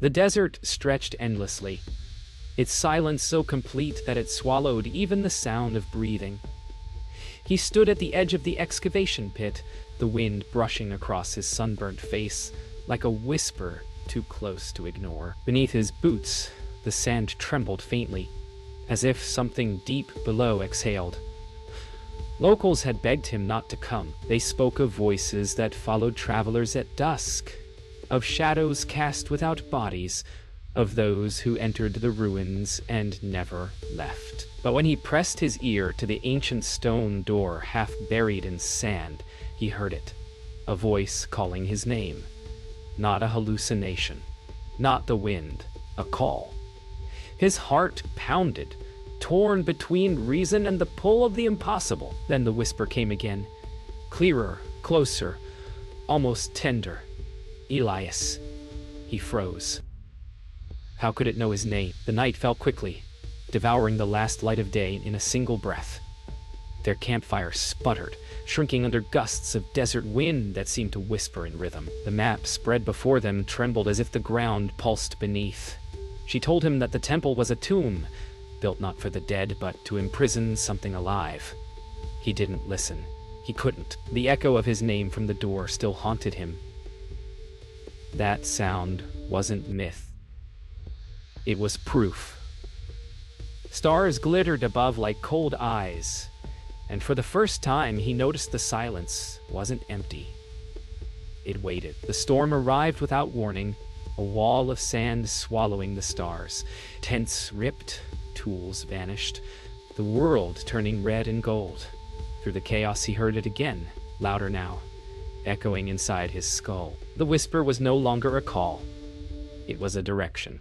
The desert stretched endlessly, its silence so complete that it swallowed even the sound of breathing. He stood at the edge of the excavation pit, the wind brushing across his sunburnt face like a whisper too close to ignore. Beneath his boots, the sand trembled faintly, as if something deep below exhaled. Locals had begged him not to come. They spoke of voices that followed travelers at dusk, of shadows cast without bodies, of those who entered the ruins and never left. But when he pressed his ear to the ancient stone door half buried in sand, he heard it, a voice calling his name. Not a hallucination, not the wind, a call. His heart pounded, torn between reason and the pull of the impossible. Then the whisper came again, clearer, closer, almost tender. Elias. He froze. How could it know his name? The night fell quickly, devouring the last light of day in a single breath. Their campfire sputtered, shrinking under gusts of desert wind that seemed to whisper in rhythm. The map spread before them trembled as if the ground pulsed beneath. She told him that the temple was a tomb, built not for the dead, but to imprison something alive. He didn't listen. He couldn't. The echo of his name from the door still haunted him. That sound wasn't myth. It was proof. Stars glittered above like cold eyes, and for the first time he noticed the silence wasn't empty. It waited. The storm arrived without warning, a wall of sand swallowing the stars. Tents ripped, tools vanished, the world turning red and gold. Through the chaos he heard it again, louder now, echoing inside his skull. The whisper was no longer a call. It was a direction.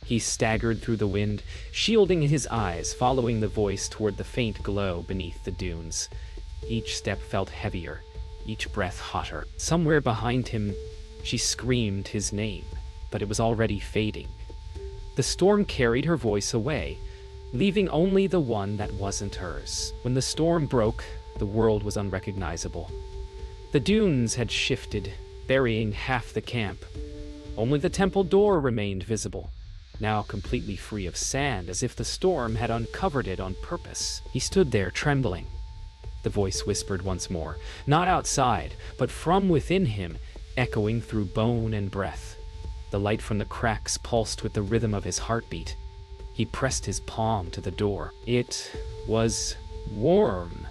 He staggered through the wind, shielding his eyes, following the voice toward the faint glow beneath the dunes. Each step felt heavier, each breath hotter. Somewhere behind him, she screamed his name, but it was already fading. The storm carried her voice away, leaving only the one that wasn't hers. When the storm broke, the world was unrecognizable. The dunes had shifted, burying half the camp. Only the temple door remained visible, now completely free of sand, as if the storm had uncovered it on purpose. He stood there, trembling. The voice whispered once more, not outside, but from within him, echoing through bone and breath. The light from the cracks pulsed with the rhythm of his heartbeat. He pressed his palm to the door. It was warm.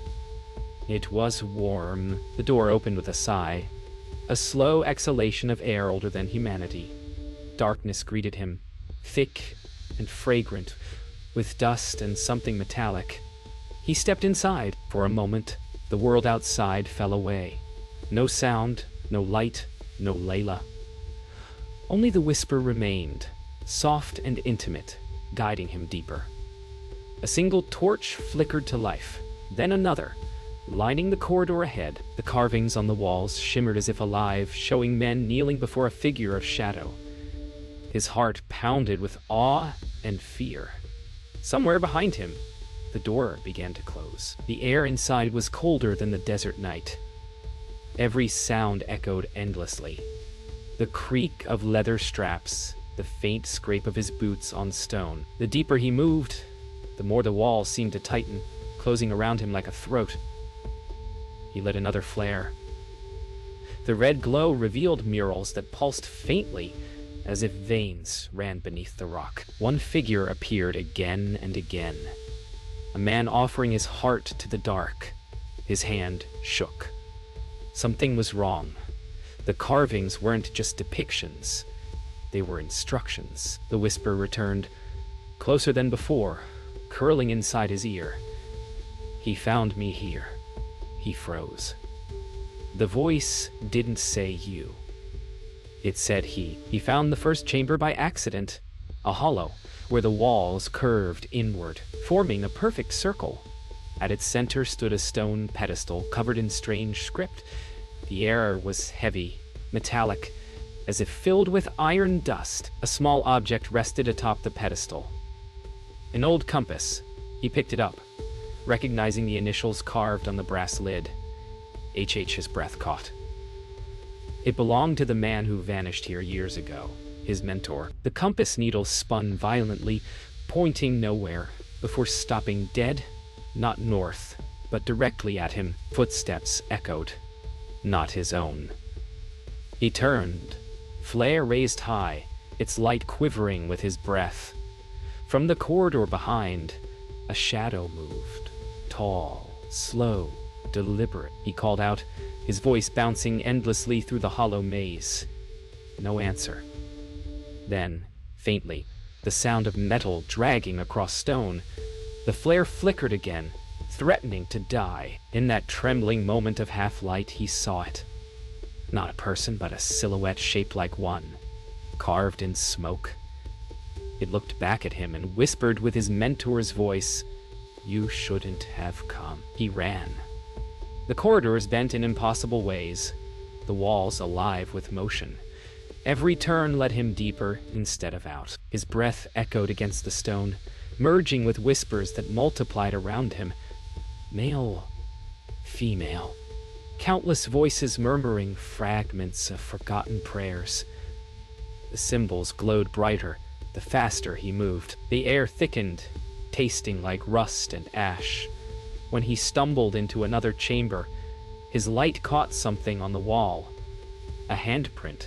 It was warm. The door opened with a sigh, a slow exhalation of air older than humanity. Darkness greeted him, thick and fragrant, with dust and something metallic. He stepped inside. For a moment, the world outside fell away. No sound, no light, no Layla. Only the whisper remained, soft and intimate, guiding him deeper. A single torch flickered to life, then another, lining the corridor ahead. The carvings on the walls shimmered as if alive, showing men kneeling before a figure of shadow. His heart pounded with awe and fear. Somewhere behind him, the door began to close. The air inside was colder than the desert night. Every sound echoed endlessly. The creak of leather straps, the faint scrape of his boots on stone. The deeper he moved, the more the walls seemed to tighten, closing around him like a throat. He lit another flare. The red glow revealed murals that pulsed faintly, as if veins ran beneath the rock. One figure appeared again and again. A man offering his heart to the dark. His hand shook. Something was wrong. The carvings weren't just depictions. They were instructions. The whisper returned, closer than before, curling inside his ear. He found me here. He froze. The voice didn't say you. It said he. He found the first chamber by accident, a hollow, where the walls curved inward, forming a perfect circle. At its center stood a stone pedestal covered in strange script. The air was heavy, metallic, as if filled with iron dust. A small object rested atop the pedestal. An old compass. He picked it up, recognizing the initials carved on the brass lid. HH, his breath caught. It belonged to the man who vanished here years ago. his mentor. The compass needle spun violently, pointing nowhere, before stopping dead, not north, but directly at him. Footsteps echoed, not his own. He turned, flare raised high, its light quivering with his breath. From the corridor behind, a shadow moved, tall, slow, deliberate. He called out, his voice bouncing endlessly through the hollow maze. No answer. Then, faintly, the sound of metal dragging across stone. The flare flickered again, threatening to die. In that trembling moment of half-light, he saw it. Not a person, but a silhouette shaped like one, carved in smoke. It looked back at him and whispered with his mentor's voice, "You shouldn't have come." He ran. The corridors bent in impossible ways, the walls alive with motion. Every turn led him deeper instead of out. His breath echoed against the stone, merging with whispers that multiplied around him. Male, female, countless voices murmuring fragments of forgotten prayers. The symbols glowed brighter the faster he moved. The air thickened, tasting like rust and ash. When he stumbled into another chamber, his light caught something on the wall. A handprint,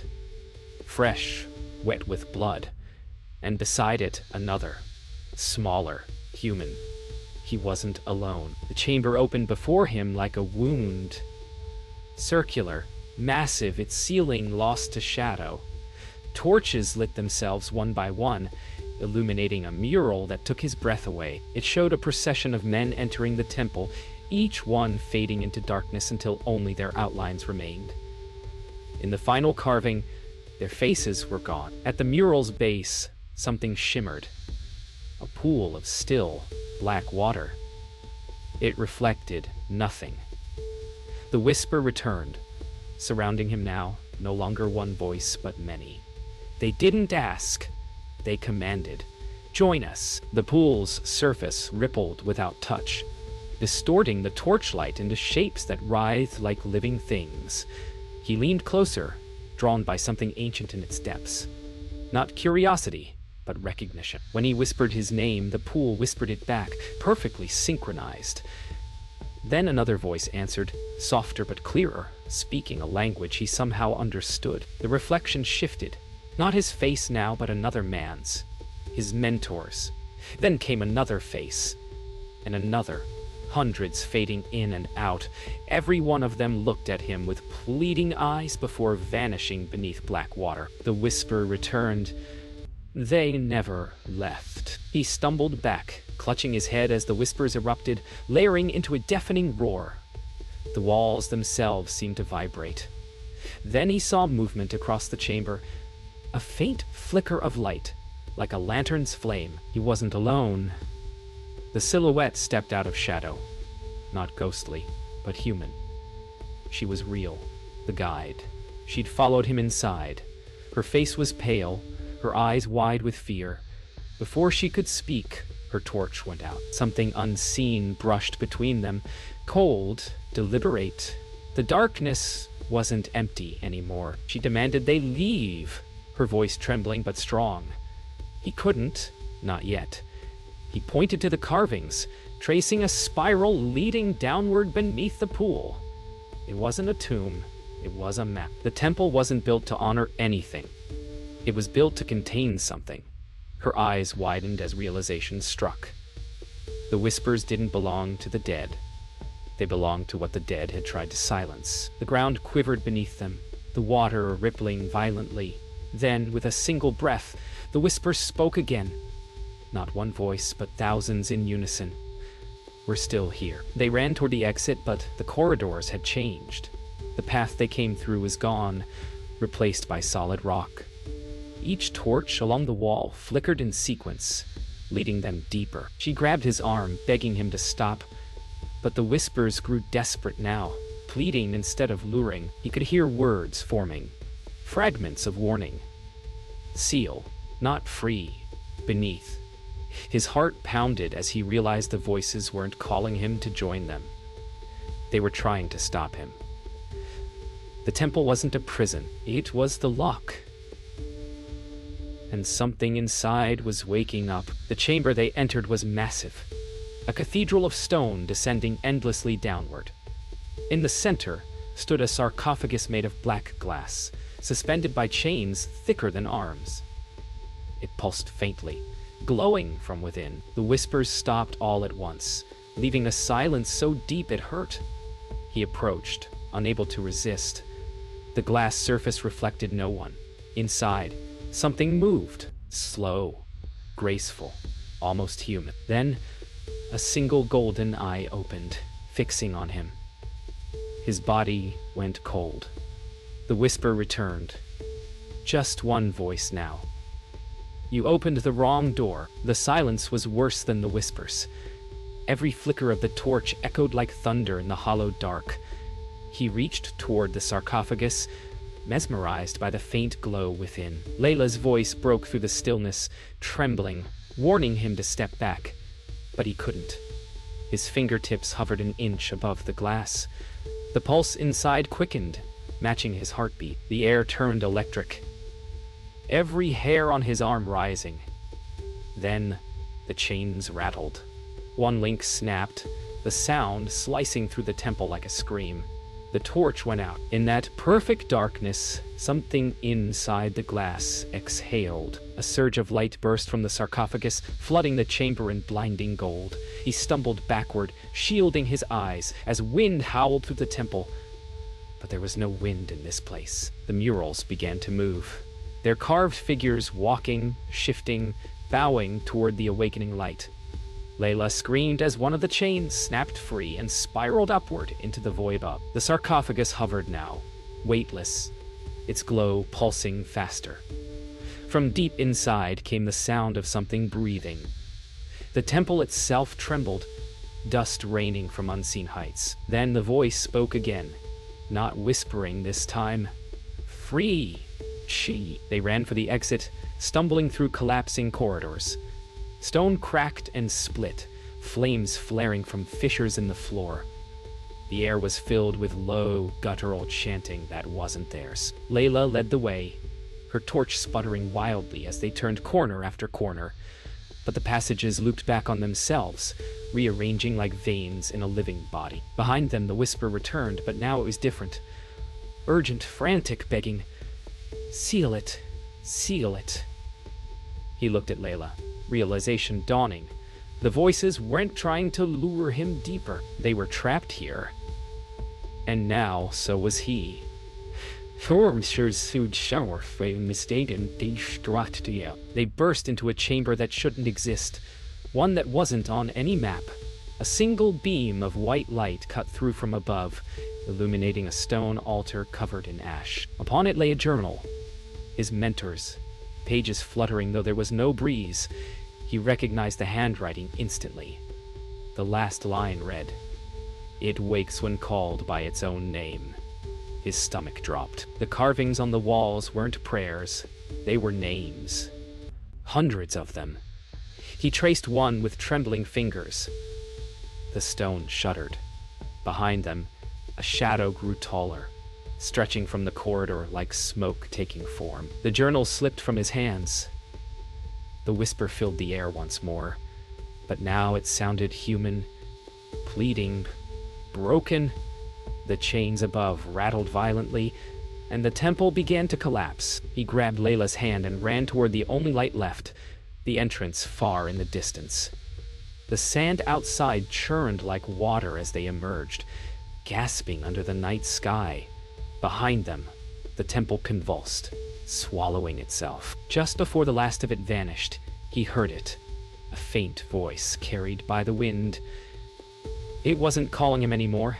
fresh, wet with blood, and beside it another, smaller, human. He wasn't alone. The chamber opened before him like a wound. Circular, massive, its ceiling lost to shadow. Torches lit themselves one by one, illuminating a mural that took his breath away. It showed a procession of men entering the temple, each one fading into darkness until only their outlines remained. In the final carving, their faces were gone. At the mural's base, something shimmered. A pool of still, black water. It reflected nothing. The whisper returned, surrounding him now, no longer one voice, but many. They didn't ask, they commanded. Join us. The pool's surface rippled without touch, distorting the torchlight into shapes that writhed like living things. He leaned closer, drawn by something ancient in its depths. Not curiosity, but recognition. When he whispered his name, the pool whispered it back, perfectly synchronized. Then another voice answered, softer but clearer, speaking a language he somehow understood. The reflection shifted. Not his face now, but another man's. His mentor's. Then came another face. And another. Hundreds fading in and out. Every one of them looked at him with pleading eyes before vanishing beneath black water. The whisper returned. They never left. He stumbled back, clutching his head as the whispers erupted, layering into a deafening roar. The walls themselves seemed to vibrate. Then he saw movement across the chamber. A faint flicker of light, like a lantern's flame. He wasn't alone. The silhouette stepped out of shadow. Not ghostly, but human. She was real, the guide. She'd followed him inside. Her face was pale, her eyes wide with fear. Before she could speak, her torch went out. Something unseen brushed between them, cold, deliberate. The darkness wasn't empty anymore. She demanded they leave, her voice trembling but strong. He couldn't, not yet. He pointed to the carvings, tracing a spiral leading downward beneath the pool. It wasn't a tomb, it was a map. The temple wasn't built to honor anything. It was built to contain something. Her eyes widened as realization struck. The whispers didn't belong to the dead. They belonged to what the dead had tried to silence. The ground quivered beneath them, the water rippling violently. Then, with a single breath, the whisper spoke again. Not one voice, but thousands in unison. We're still here. They ran toward the exit, but the corridors had changed. The path they came through was gone, replaced by solid rock. Each torch along the wall flickered in sequence, leading them deeper. She grabbed his arm, begging him to stop, but the whispers grew desperate now, pleading instead of luring. He could hear words forming, fragments of warning. Seal, not free, beneath. His heart pounded as he realized the voices weren't calling him to join them. They were trying to stop him. The temple wasn't a prison, it was the lock. and something inside was waking up. The chamber they entered was massive, a cathedral of stone descending endlessly downward. In the center stood a sarcophagus made of black glass, suspended by chains thicker than arms. It pulsed faintly, glowing from within. The whispers stopped all at once, leaving a silence so deep it hurt. He approached, unable to resist. The glass surface reflected no one. Inside, something moved, slow, graceful, almost human. Then, a single golden eye opened, fixing on him. His body went cold. The whisper returned. Just one voice now. You opened the wrong door. The silence was worse than the whispers. Every flicker of the torch echoed like thunder in the hollow dark. He reached toward the sarcophagus, mesmerized by the faint glow within. Layla's voice broke through the stillness, trembling, warning him to step back. But he couldn't. His fingertips hovered an inch above the glass. The pulse inside quickened, matching his heartbeat. The air turned electric, every hair on his arm rising. Then, the chains rattled. One link snapped, the sound slicing through the temple like a scream. The torch went out. In that perfect darkness, something inside the glass exhaled. A surge of light burst from the sarcophagus, flooding the chamber in blinding gold. He stumbled backward, shielding his eyes, as wind howled through the temple. But there was no wind in this place. The murals began to move, their carved figures walking, shifting, bowing toward the awakening light. Layla screamed as one of the chains snapped free and spiraled upward into the void above. The sarcophagus hovered now, weightless, its glow pulsing faster. From deep inside came the sound of something breathing. The temple itself trembled, dust raining from unseen heights. Then the voice spoke again, not whispering this time. Free! Chi. They ran for the exit, stumbling through collapsing corridors. Stone cracked and split, flames flaring from fissures in the floor. The air was filled with low, guttural chanting that wasn't theirs. Layla led the way, her torch sputtering wildly as they turned corner after corner. But the passages looped back on themselves, rearranging like veins in a living body. Behind them, the whisper returned, but now it was different. Urgent, frantic, begging, "Seal it, seal it." He looked at Layla, realization dawning. The voices weren't trying to lure him deeper. They were trapped here. And now, so was he. They burst into a chamber that shouldn't exist, one that wasn't on any map. A single beam of white light cut through from above, illuminating a stone altar covered in ash. Upon it lay a journal, his mentor's, pages fluttering though there was no breeze. He recognized the handwriting instantly. The last line read, "It wakes when called by its own name." His stomach dropped. The carvings on the walls weren't prayers, they were names. Hundreds of them. He traced one with trembling fingers. The stone shuddered. Behind them, a shadow grew taller, stretching from the corridor like smoke taking form. The journal slipped from his hands. The whisper filled the air once more, but now it sounded human, pleading, broken. The chains above rattled violently, and the temple began to collapse. He grabbed Layla's hand and ran toward the only light left, the entrance far in the distance. The sand outside churned like water as they emerged, gasping under the night sky. Behind them, the temple convulsed, swallowing itself. Just before the last of it vanished, he heard it, a faint voice carried by the wind. It wasn't calling him anymore.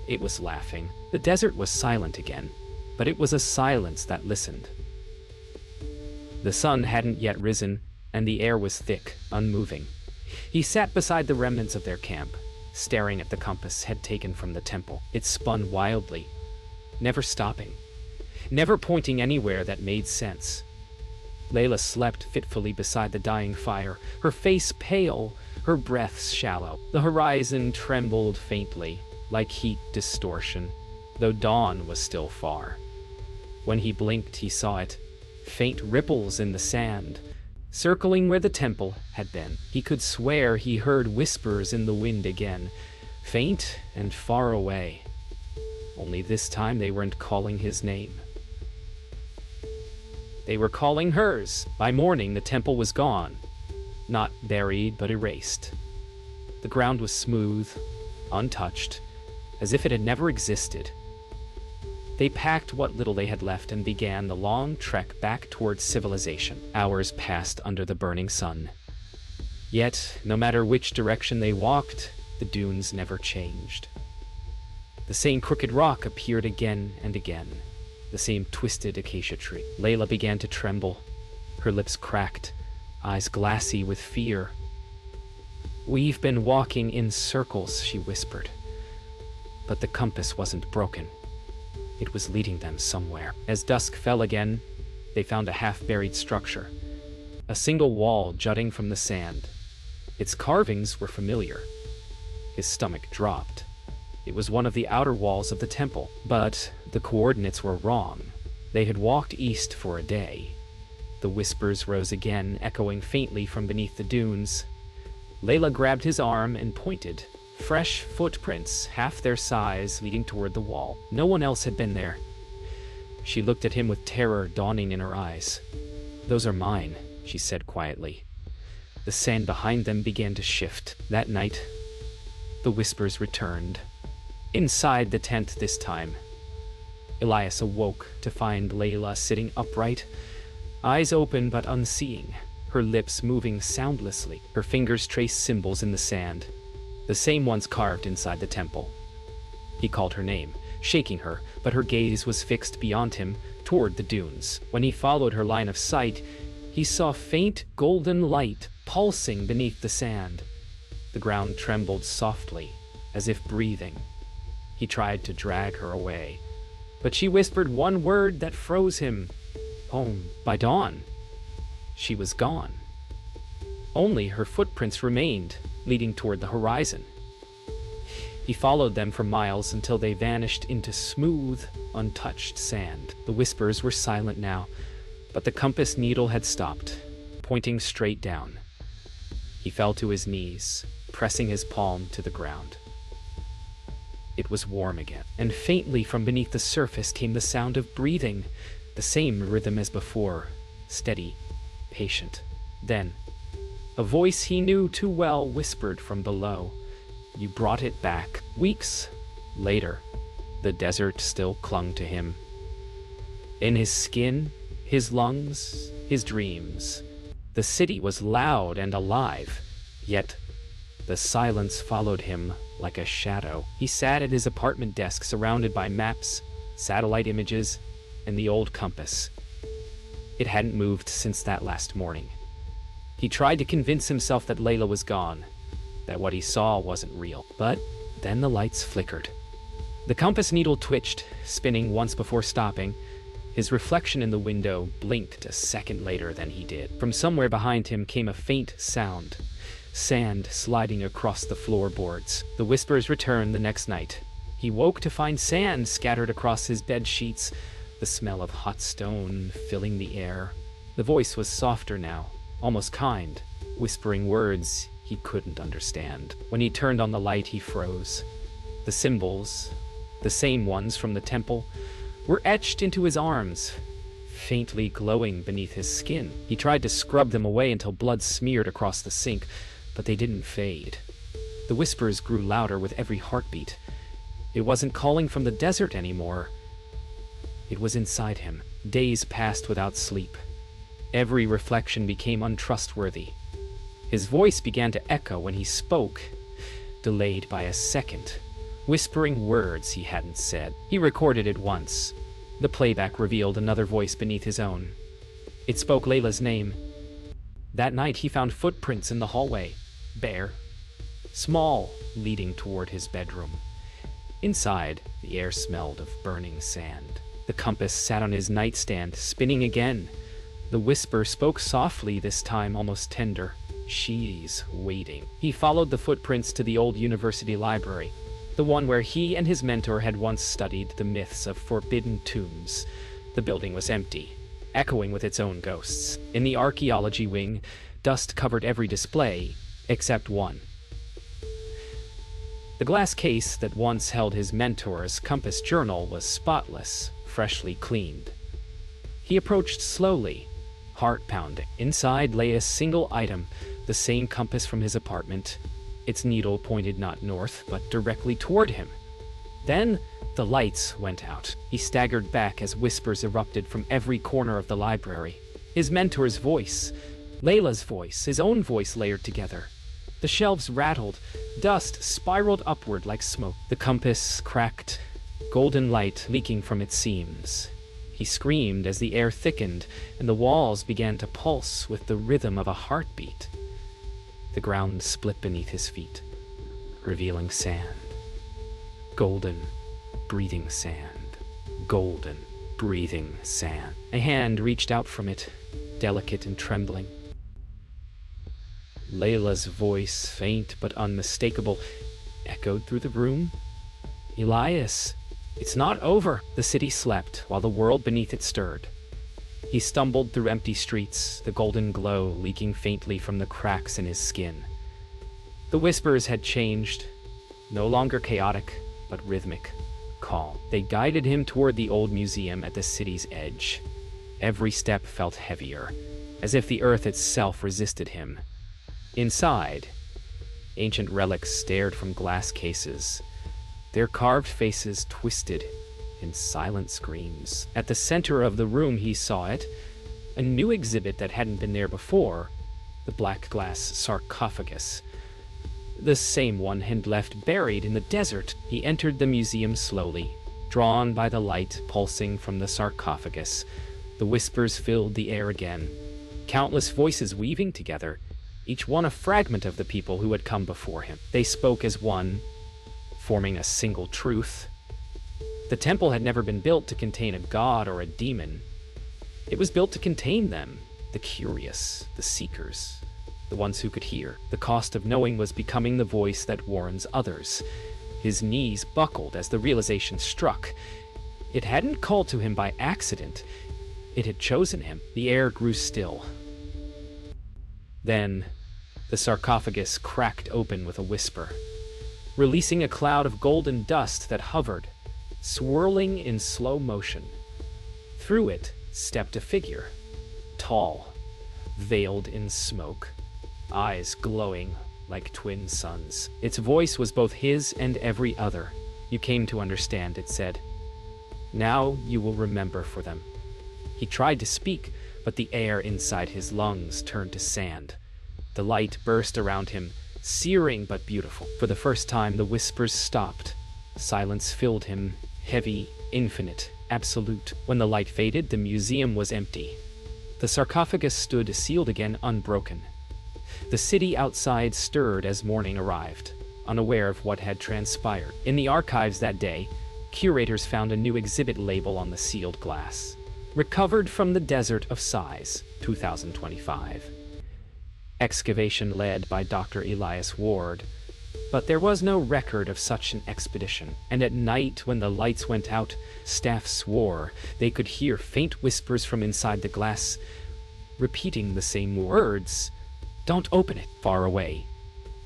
It was laughing. The desert was silent again, but it was a silence that listened. The sun hadn't yet risen, and the air was thick, unmoving. He sat beside the remnants of their camp, staring at the compass had taken from the temple. It spun wildly, never stopping, never pointing anywhere that made sense. Layla slept fitfully beside the dying fire, her face pale, her breath shallow. The horizon trembled faintly, like heat distortion, though dawn was still far. When he blinked, he saw it, faint ripples in the sand, circling where the temple had been. He could swear he heard whispers in the wind again, faint and far away. Only this time they weren't calling his name. They were calling hers. By morning, the temple was gone. Not buried, but erased. The ground was smooth, untouched, as if it had never existed. They packed what little they had left and began the long trek back towards civilization. Hours passed under the burning sun. Yet, no matter which direction they walked, the dunes never changed. The same crooked rock appeared again and again, the same twisted acacia tree. Layla began to tremble, her lips cracked, eyes glassy with fear. "We've been walking in circles," she whispered. But the compass wasn't broken. It was leading them somewhere. As dusk fell again, they found a half-buried structure, a single wall jutting from the sand. Its carvings were familiar. His stomach dropped. It was one of the outer walls of the temple, but the coordinates were wrong. They had walked east for a day. The whispers rose again, echoing faintly from beneath the dunes. Layla grabbed his arm and pointed. Fresh footprints, half their size, leading toward the wall. No one else had been there. She looked at him with terror dawning in her eyes. "Those are mine," she said quietly. The sand behind them began to shift. That night, the whispers returned. Inside the tent this time. Elias awoke to find Layla sitting upright, eyes open but unseeing, her lips moving soundlessly. Her fingers traced symbols in the sand, the same ones carved inside the temple. He called her name, shaking her, but her gaze was fixed beyond him, toward the dunes. When he followed her line of sight, he saw faint golden light pulsing beneath the sand. The ground trembled softly, as if breathing. He tried to drag her away, but she whispered one word that froze him. "Home." By dawn, she was gone. Only her footprints remained, leading toward the horizon. He followed them for miles until they vanished into smooth, untouched sand. The whispers were silent now, but the compass needle had stopped, pointing straight down. He fell to his knees, pressing his palm to the ground. It was warm again, and faintly from beneath the surface came the sound of breathing, the same rhythm as before, steady, patient. Then, a voice he knew too well whispered from below, "You brought it back." Weeks later, the desert still clung to him. In his skin, his lungs, his dreams, the city was loud and alive, yet the silence followed him like a shadow. He sat at his apartment desk surrounded by maps, satellite images, and the old compass. It hadn't moved since that last morning. He tried to convince himself that Layla was gone, that what he saw wasn't real. But then the lights flickered. The compass needle twitched, spinning once before stopping. His reflection in the window blinked a second later than he did. From somewhere behind him came a faint sound, sand sliding across the floorboards. The whispers returned the next night. He woke to find sand scattered across his bed sheets, the smell of hot stone filling the air. The voice was softer now, almost kind, whispering words he couldn't understand. When he turned on the light, he froze. The symbols, the same ones from the temple, were etched into his arms, faintly glowing beneath his skin. He tried to scrub them away until blood smeared across the sink, but they didn't fade. The whispers grew louder with every heartbeat. It wasn't calling from the desert anymore. It was inside him. Days passed without sleep. Every reflection became untrustworthy. His voice began to echo when he spoke, delayed by a second, whispering words he hadn't said. He recorded it once. The playback revealed another voice beneath his own. It spoke Layla's name. That night he found footprints in the hallway, bare, small, leading toward his bedroom. Inside, the air smelled of burning sand. The compass sat on his nightstand, spinning again. The whisper spoke softly, this time almost tender. "She's waiting." He followed the footprints to the old university library, the one where he and his mentor had once studied the myths of forbidden tombs. The building was empty. echoing with its own ghosts. In the archaeology wing, dust covered every display, except one. The glass case that once held his mentor's compass journal was spotless, freshly cleaned. He approached slowly, heart pounding. Inside lay a single item, the same compass from his apartment. Its needle pointed not north, but directly toward him. Then the lights went out. He staggered back as whispers erupted from every corner of the library. His mentor's voice, Layla's voice, his own voice layered together. The shelves rattled, dust spiraled upward like smoke. The compass cracked, golden light leaking from its seams. He screamed as the air thickened and the walls began to pulse with the rhythm of a heartbeat. The ground split beneath his feet, revealing sand. Golden, breathing sand. Golden, breathing sand. A hand reached out from it, delicate and trembling. Layla's voice, faint but unmistakable, echoed through the room. "Elias, it's not over." The city slept while the world beneath it stirred. He stumbled through empty streets, the golden glow leaking faintly from the cracks in his skin. The whispers had changed, no longer chaotic, but rhythmic, calm. They guided him toward the old museum at the city's edge. Every step felt heavier, as if the earth itself resisted him. Inside, ancient relics stared from glass cases, their carved faces twisted in silent screams. At the center of the room he saw it, a new exhibit that hadn't been there before, the black glass sarcophagus. The same one had left buried in the desert. He entered the museum slowly, drawn by the light pulsing from the sarcophagus. The whispers filled the air again, countless voices weaving together, each one a fragment of the people who had come before him. They spoke as one, forming a single truth. The temple had never been built to contain a god or a demon. It was built to contain them, the curious, the seekers, the ones who could hear. The cost of knowing was becoming the voice that warns others. His knees buckled as the realization struck. It hadn't called to him by accident. It had chosen him. The air grew still. Then, the sarcophagus cracked open with a whisper, releasing a cloud of golden dust that hovered, swirling in slow motion. Through it stepped a figure, tall, veiled in smoke, eyes glowing like twin suns. Its voice was both his and every other. "You came to understand," it said. "Now you will remember for them." He tried to speak, but the air inside his lungs turned to sand. The light burst around him, searing but beautiful. For the first time, the whispers stopped. Silence filled him, heavy, infinite, absolute. When the light faded, the museum was empty. The sarcophagus stood sealed again, unbroken. The city outside stirred as morning arrived, unaware of what had transpired. In the archives that day, curators found a new exhibit label on the sealed glass. Recovered from the Desert of Sighs, 2025. Excavation led by Dr. Elias Ward. But there was no record of such an expedition, and at night when the lights went out, staff swore they could hear faint whispers from inside the glass, repeating the same words. "Don't open it." Far away,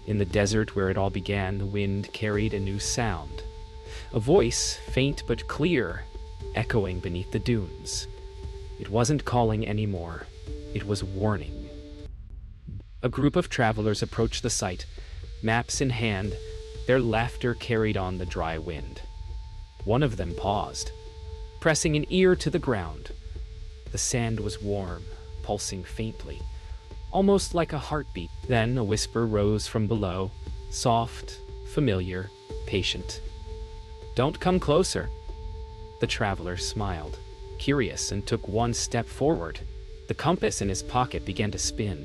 in the desert where it all began, the wind carried a new sound. A voice, faint but clear, echoing beneath the dunes. It wasn't calling anymore. It was warning. A group of travelers approached the site, maps in hand, their laughter carried on the dry wind. One of them paused, pressing an ear to the ground. The sand was warm, pulsing faintly, almost like a heartbeat. Then a whisper rose from below, soft, familiar, patient. "Don't come closer." The traveler smiled, curious, and took one step forward. The compass in his pocket began to spin.